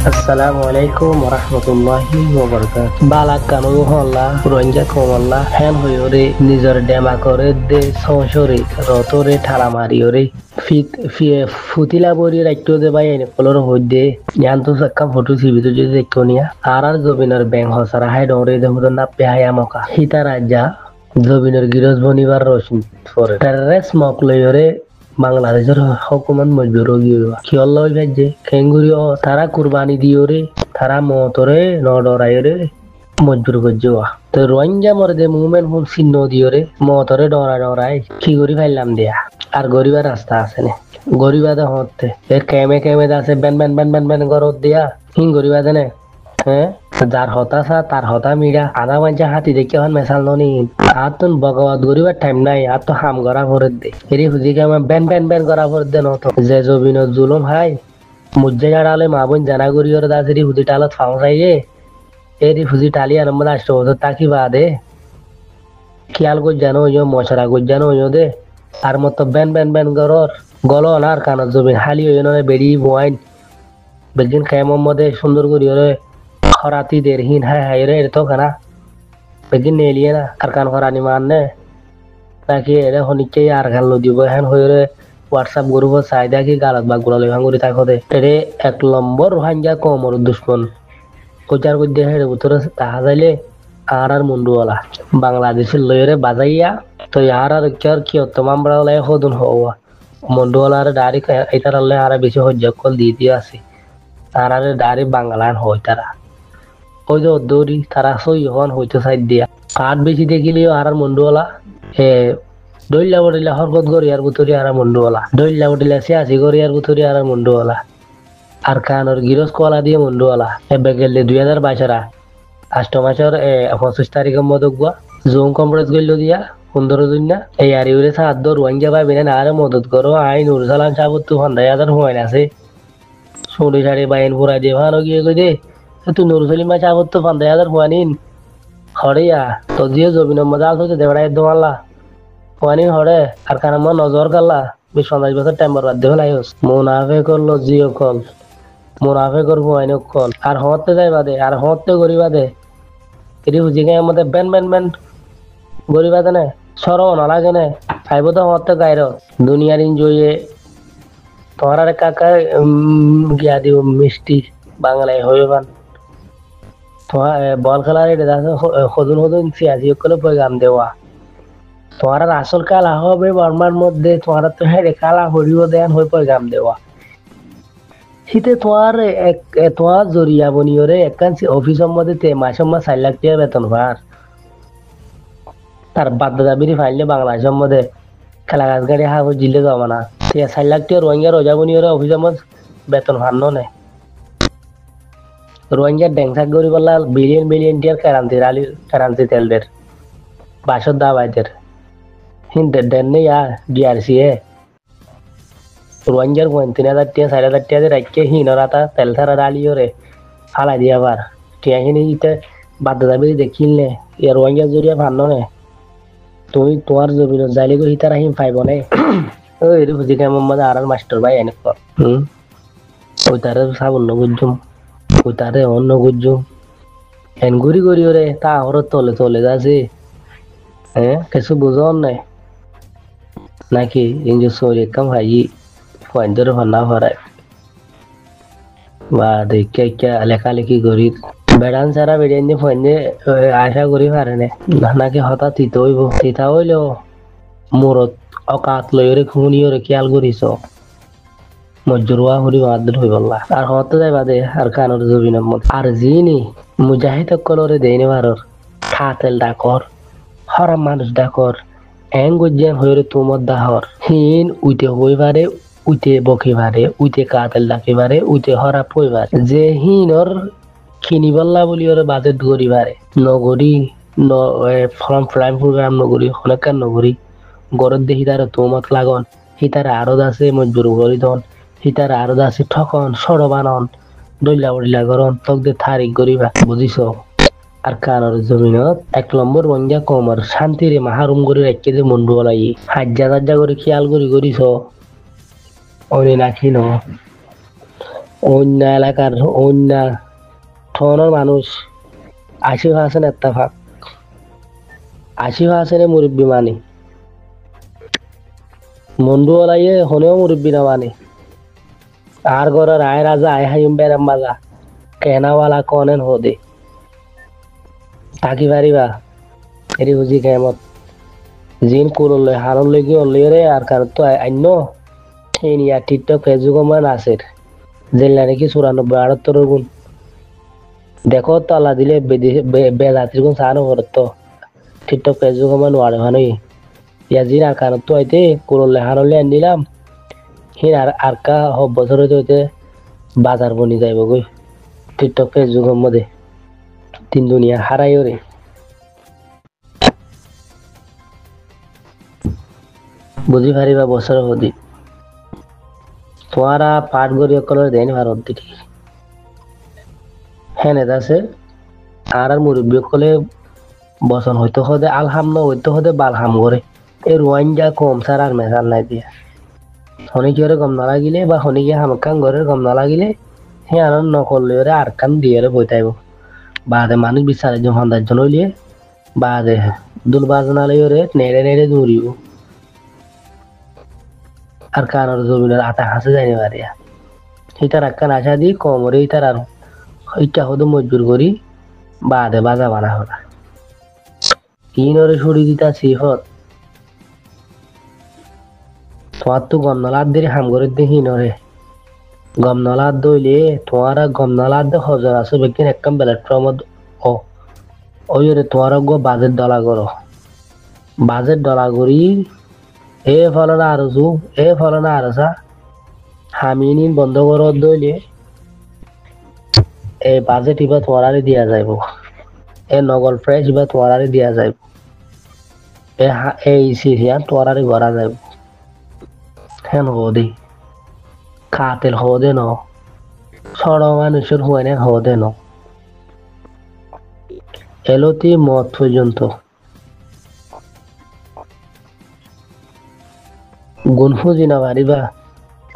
Assalamu alaikum warahmatullahi wabarakatuh. Balak kanu holla puronja komalla hen hoyore nizor dema kore de sonshore rotore thala mariore fie futila bori rakto de bay ene kolor hodde yanto sakka photo sibi to jodi dekkonia arar zobinar beng hosara hay dore de hudon na pya moka hitaraja জবিনের গিরজ বনিবার রোশন ফরে টেররেস মকলয়রে বাংলাদেশের হকুমত মজবুর গিয়ে কি আল্লাহ ভাইজে খেঙ্গুরি ও তারা কুরবানি দিওরে তারা মতরে নডরাইরে মজবুর গজ্জোয়া তো Rohingya মরদে movement হুম চিহ্ন দিওরে মতরে ডরাই কি করি ফাইলাম দিয়া আর গরিবার রাস্তা আছে নে গরিবাদে হতে এ কেমে আছে বেন বেন বেন বেন বেন গরত দিয়া হিং গরিবাদে নে হ্যাঁ যার হতাশা তার হতা মিরা আধা মাঞ্চা হাতি দেখে হন মেশাল ননি আর তো বগবত গরিবার টাইম নাই আর তো হাম করা ভরে দে এরি হুজিকে আমার বেন বেন বেন করা ভরে দে নত যে জবিন জুলুম হাই মুজ্জে জাড়ালে মা বোন জানা গরিয়র দাস এরি হুজি টালত ফাও যাইয়ে এরি হুজি টালি আর মধ্যে আসতে হতো তাকি বাদে খেয়াল কর জানো ইয়ো মশরা কর জানো ইয়ো দে আর মতো বেন বেন বেন গরর গলো আর কানত জবিন হালি ইয়ো নয় বেড়ি বয়াইন বেগিন খেমর মধ্যে সুন্দর গরিয়রে খরাতি দের হিন হাই রে তো কানা begin nelia na arkan horani manne taki ere honike ar gallo dibo hen hoyre whatsapp group saida ki galat bagula le hanguri ta khode ere ek number hanja komor dushmon kojar gudde here utor tahadale arar mundu wala bangladesh loyre bazaiya to yarar kyar ki tamam bra le hodun howa mundu wala ar dari itaralle ara beshi hojja kol di dia ase arare dari banglan hoitara ওই যে দৌড়ি তারা সই হন হইতে side দিয়া কাঠ বেশি দেখিলেও আর মন্ডুওয়ালা এ দইলা বডিলা হরকত গরিয়ার বুতরি আর মন্ডুওয়ালা দইলা বডিলা সিয়াসি গরিয়ার বুতরি আর মন্ডুওয়ালা আর কানর গিরস কলা দিয়ে মন্ডুওয়ালা এ বেগেলে 2022 আষ্ট মাসের 25 তারিখের মতো গুয়া জুম কমপ্লেক্স গইল দিয়া 15 দিন না এই আর ইউরে সাহায্য রোহিঙ্গা ভাই বিনা আর মদত করো আই নুর সালাম সাবত 5000 হুয়াইন আছে সোডি সাড়ে বাইন পুরা দিয়ে ভালো গিয়ে কই দে তুই নুরুসলিম মাছ আবত তো 5000 হুয়ানিন হড়িয়া তো দিয়ে জবিন মজাল তো দেবড়াই দোয়াল্লা হুয়ানিন হড়ে আর কানাম নজর কাল্লা 20-25 বছর টাইম বরবাদ দেহ লাইস মুনাফে করলো জিও কল মুনাফে করবো হুয়াইন কল আর হতে যাই বাদে আর হতে গরি বাদে এটি হুজিকে মধ্যে বেন বেন বেন গরি বাদে নে সরো নালাগে নে খাইব তো হতে গাইর দুনিয়ার ইনজয়ে তোমার আর কাকা গিয়া দিব মিষ্টি বাংলায় হইবান বল খেলার এটা হদুন সিয়াসি করে পয়গাম দেওয়া তোমার আসল কালা হবে বর্মার মধ্যে তোমার তো হ্যাঁ কালা হরিও দেন হয়ে পয়গাম দেওয়া শীতে তোমার জরিয়া বনিওরে একখান অফিসের মধ্যে মাসের মাস 4 লাখ টাকা বেতন ভার তার বাধ্য দাবির ফাইলে বাংলাদেশের মধ্যে খেলা গাছ গাড়ি হাগো জিলে যাওয়া না 4 লাখ টাকা রোহিঙ্গা রোজা বনিওরে অফিসের মধ্যে বেতন ভান্ন নেই রোহিঙ্গা ড্যাংসাক গরি বললা বিলিয়ন টিয়ার কারান্তি তেলদের বাসর দাবাইদের হিন্দের দেন নেই ডিআরসি এ রোহিঙ্গার 3,000 টাকা 4,000 টাকা রাখকে হিনরাতা তেল ছাড়া ডালিও রে ফালাই দিয়ে আবার টিয়াখিনি ইতে বাধ্য দাবি দেখিল নে ইয়ার রোহিঙ্গা জরিয়া ভান্ন নে তুমি তোমার জমিন যাইলে গো হিতারা হিম পাইব নে ওই রে বুঝি কেমন মজা আর মাস্টার ভাই এনে ওই তারে সাবন বুঝুম তারে অন্য গুজু এনগুরি করি ওরে তা ওর তলে যাচ্ছে হ্যাঁ কিছু বুঝন নাই নাকি ইঞ্জু সরি কাম হাই পয়েন্টের ভান্না ভরায় বা দেখে লেখালেখি করি বেড়ান ছাড়া বেড়িয়ে নিয়ে ফোনে আশা করি পারে নাকি হঠাৎ তিতা হইলেও মূরত অকাত লই ওরে খুনি ওরে খেয়াল করিস মজরুয়া হরি মাদ্র হই বললা আর হতে যাই বাদে আর কানোর জবিনের মধ্যে আর জিনি মুজাহিদ কলরে দেইনে বারর খাতেল ডাকর হরাম মানুষ ডাকর এং গজ্জান হইরে তোমার দাহর হিন উইতে হই পারে উইতে বকি পারে উইতে কাতেল ডাকি পারে উইতে হরা পই পারে যে হিনর কিনি বললা বলি ওরে বাজেট গরি পারে নগরী ফর্ম ফ্লাইম প্রোগ্রাম নগরী অনেকখান নগরী গরত দেখি তার তোমাক লাগন হিতারে আরো আছে মজবুর করি দন হিতার আর দাসি ঠকন সরবানন দইলা বড়িলা গরন তকদে থারিক গরিবা বুঝিস আর কানর জমিনত 1 নম্বর বঞ্জা কমর শান্তিরে মাহারুম করে রাখকে যে মন্ডু বলাই হাজ্জা করে খেয়াল করিস ওরে নাকি ন অন্য এলাকার অন্য ধরনের মানুষ 80% এত্তেফাক, 80% মুরব্বী মানে মন্ডু ওলাইয়ে হনেও মুরব্বী না মানে আর ঘরের আয় রাজা আয় হাইম বেরাম বাজা কেনাওয়ালা কনেন হদে থাকি পারিবা এরি বুঝি কেমত জিন কুললে হারন লেগে অল্লিরে আর কার তো আইন্য এই নিয়া টিকটক ফেসবুক মান আছে জেলা নাকি 94 গুণ দেখো তালা দিলে বেজাতির গুণ সানো করতো টিকটক ফেসবুক মান ওয়ারে ভানুই ইয়া জিন আর কার তো আইতে কুললে হারলে আনিলাম হিন আর কা বছর হইতে বাজার বনি যাইব গই টিকটক ফেসবুকের মধ্যে তিন দুনিয়া হারাই ওরে বুঝি পারিবা বছর হদি তোমারা পাঠ গড়ি অকলের দেন ভারত দিকে হ্যাঁ নেতা আছে আর মুরব্বী অকলে বসন হইতে হদে আলহাম ন হইতে হদে বালহাম করে এই রোয়াইঞ্জা কম সার আর মেসাল নাই দিয়া শনি কি গম না লাগিলে বা শনি কি হামকান ঘরের গম না লাগিলে হ্যাঁ আর নকললে ওরে আর কান দিয়ে বইতাইব বাদে মানুষ বিচারে যখন দার্জন হইলে বাদে দুর্বাজনালে ওরে নেড়ে নেড়ে দৌড়িব আর কানোর জমিনের আতা হাসে যাইনি পারিয়া ইটার একখান আশা দি কমরে ইটার আর ইচ্ছা হতো মজবুর করি বাদে বাজা বানা হলা ইনরে সরি দিতা সিহত তোমার তো গমনলার দিয়ে হাম করে দেখি নরে গমনলার দইলে তোমার গমনলার দে হজর আছে ব্যক্তি একদম প্ল্যাটফর্মত ও ওই তোমার গো বাজেট ডলা করো বাজেট ডলা করি এ ফলনা আরজু এ ফলনা আরসা হামিনিন বন্ধ করো দইলে এই বাজেট ইবা তোমার দিয়া যাইব এ নগল ফ্রেশ ইবা তোমার দিয়া যাইব এই সিরিয়ান তোমার গড়া যাইব হেন হদি কাতেল হদে ন সড় মানুষের হুয়ানে হদে ন এলতি মত পর্যন্ত গুণ ফুজি না পারিবা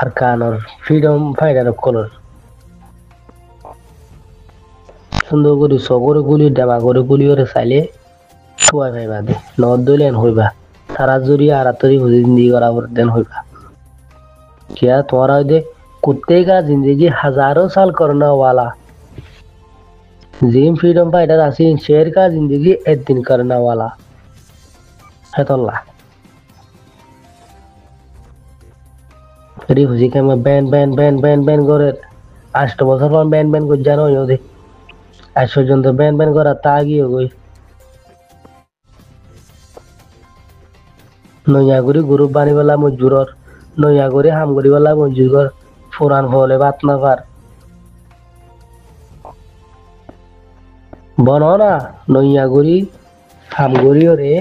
আর কানর ফ্রিডম ফাইডার কলর সুন্দর করে সগরে গুলি ডাবা করে গুলি ওরে চাইলে শুয়াই ভাইবা দে নদ দইলেন হইবা সারা জুড়ি আর তরি বুঝি জিন্দি করা দেন হইবা क्या तुम्हारा दे कुत्ते का जिंदगी हजारों साल करने वाला जिम फ्रीडम फाइटर आसीन शेर का जिंदगी एक दिन करने वाला है तो अल्लाह फिर खुशी के मैं ban ban ban ban ban करे आष्ट बছর পর बैन बैन को জানো ইওদে আজ পর্যন্ত बैन बैन করা তাগি হই নয়াগুরি গ্রুপ বানিবেলা মজুরর নয়া করে হাম করি বলা মঞ্জুর কর ফুরান ফলে বাত না পার বনো না নয়া করি হাম করি ওরে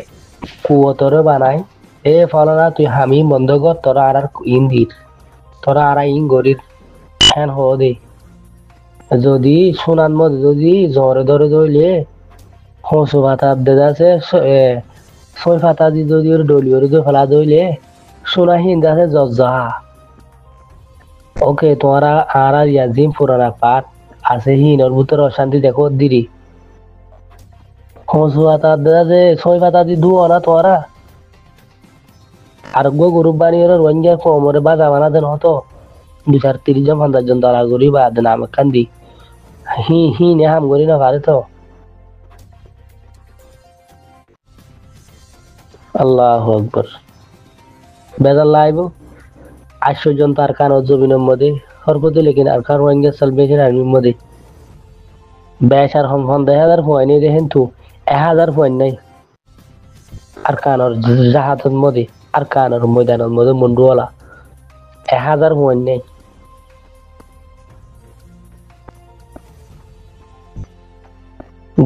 কুয়তরে বানাই এ ফলনা তুই হামি বন্ধ কর তোরা আর ইন্দির তোরা আর ইন গরির হ্যান হ দে যদি সোনার মধ্যে যদি জ্বরে ধরে ধরলে হসু পাতা দেদাছে ছয় পাতা দি যদি ওর ডলিওর ফেলা ধরলে সোনা হিন্দা আছে জজা ওকে তোমারা আর ইয়াজিম পুরানা পাঠ আছে হিনর ভিতরে অশান্তি দেখো দিরি হসু পাতা দেদাছে ছয় পাতা দি দুও না তোমারা আর গরু বানিয়ে রোহিঙ্গা কোমরে বাজা বানা দেন হতো 2-30 জন 50 জন দলা করি বা নাম কান্দি হি হি নে হাম করি না পারে তো আল্লাহু আকবার বেজাল লাইব 800 জন তার কান জমিনের মধ্যে হরপতি লেকিন আর কার রোহিঙ্গা সালভেশন আর্মির মধ্যে বেশার হম 10,000 পয়েন্ট দেখেন তো 1000 পয়েন্ট নাই আর কানর জাহাজের মধ্যে আর কানর ময়দানের মধ্যে মন্ডুওয়ালা 1000 পয়েন্ট নেই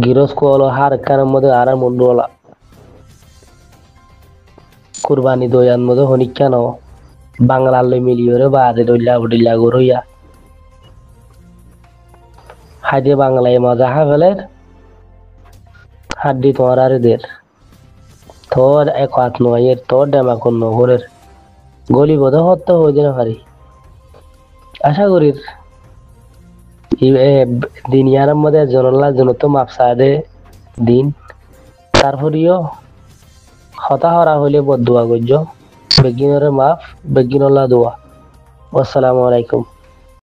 গিরস কোলো হার কানের মধ্যে আর মন্ডুওয়ালা কুরবানি দয়ান মধ্যে হনিকা ন বাংলার লই মিলিয়রে বাদে দইলা বডিলা গরইয়া হাইদে বাংলায় মজা হাফেলের হাড্ডি তোমার আর দের তোর এক হাত নয়ের তোর ডেমা কোন নহরের গলি বোধ হত্যা হয়ে যেতে পারি আশা করির দিনিয়ার মধ্যে জনল্লা জনত মাপ সাদে দিন তারপরিও হতা হরা হইলে বদুয়া গজ্য বেগিনরে মাফ বেগিনল্লা দোয়া। আসসালামু আলাইকুম।